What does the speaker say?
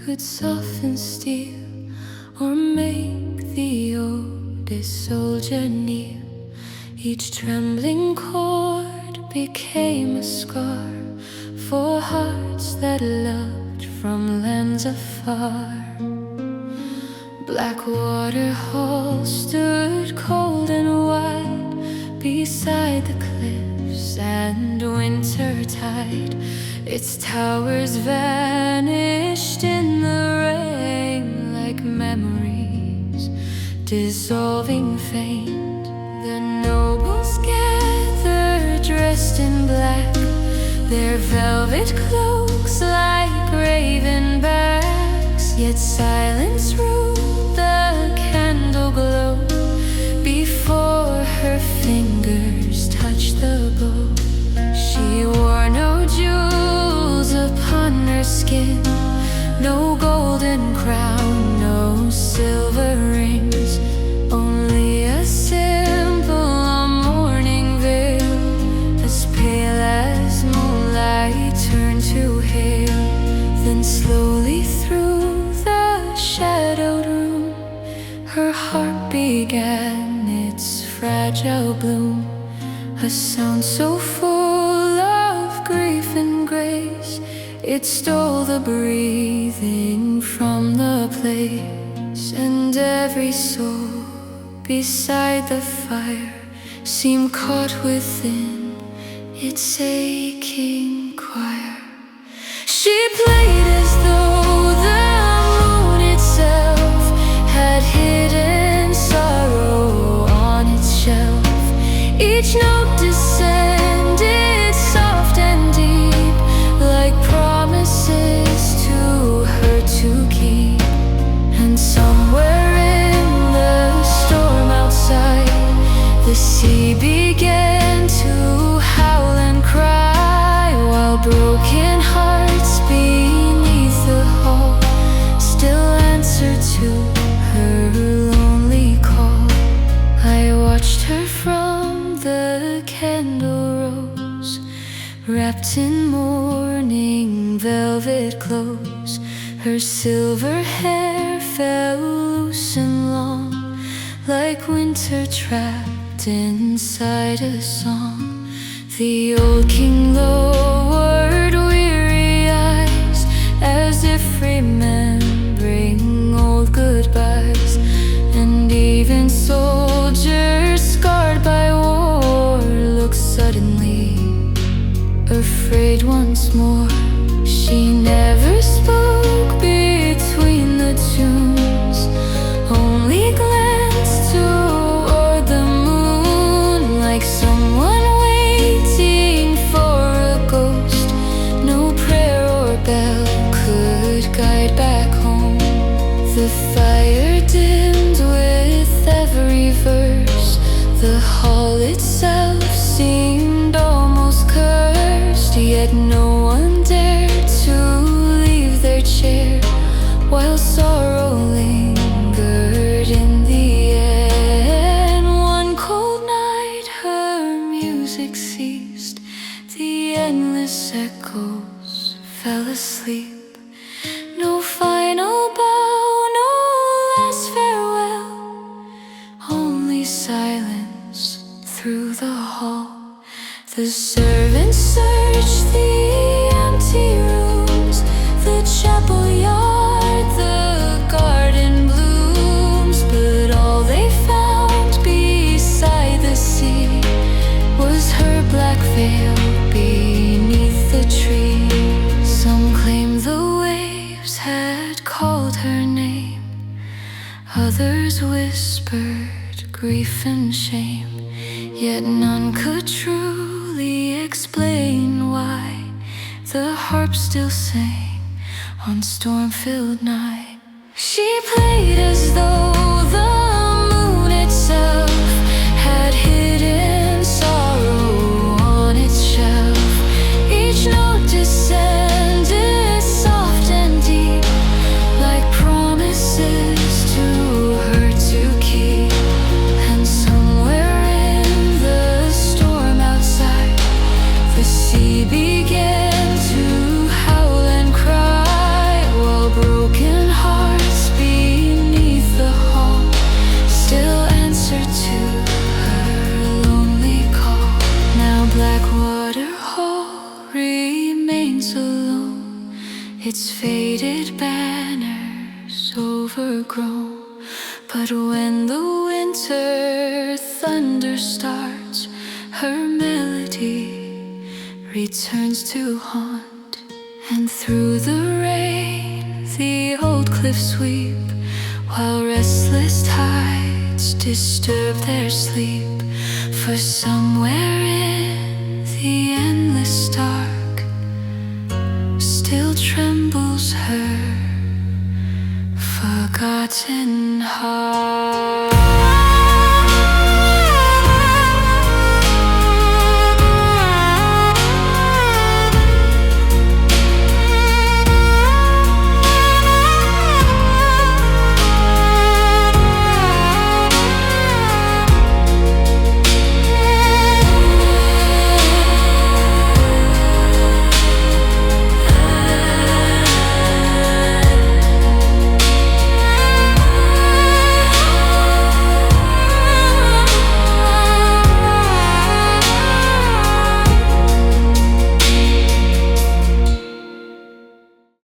could soften steel or make the oldest soldier kneel. Each trembling chord became a scar for hearts that loved from lands afar. Blackwater Hall stood cold and wide beside the cliffs and winter tide. Its towers vanished in the rain like memories dissolving faint. The nobles gathered dressed in black, their velvet cloaks like raven backs. Yet silence ruled the candle glow before her fingers touched the bow. She wore no jewels upon her skin, no golden crown, no silver rings, only a simple mourning veil, as pale as moonlight turned to hail. Then slowly through the shadowed room her harp began its fragile bloom, a sound so full of grief and grace it stole the breathing from the place. And every soul beside the fire seemed caught within its aching choir. She played as though the moon itself had hidden sorrow on its shelf. Each note descended soft and deep, like promises to her to keep. And somewhere in the storm outside, the sea began to howl and cry, while broken hearts beneath the hall still answered to her lonely call. I watched her from the candle rose, wrapped in mourning velvet clothes. Her silver hair fell loose and long, like winter trapped inside a song. The old king lowered weary eyes, as if remembering old goodbyes. And even soldiers scarred by war looked suddenly afraid once more. She never spoke between the tunes, only glanced toward the moon, like someone waiting for a ghost. No prayer or bell could guide back home. The fire dimmed with every verse, the hall itself seemed almost cursed. Yet no one dared to leave their chair while sorrow lingered in the air. And one cold night her music ceased, the endless echoes fell asleep. No final bow, no last farewell, only silence through the hall. The servants searched the empty rooms, the chapel yard, the garden blooms, but all they found beside the sea was her black veil beneath the tree. Some claimed the waves had called her name, others whispered grief and shame. Yet none could truly explain why the harp still sang on storm-filled night. She played as though the moon itself had hidden sorrow on its shelf. Each note descended soft and deep, like promises to her to keep. And somewhere in the storm outside, the sea began to howl and cry, while broken its faded banners overgrown. But when the winter thunder starts, her melody returns to haunt. And through the rain the old cliffs weep, while restless tides disturb their sleep. For somewhere in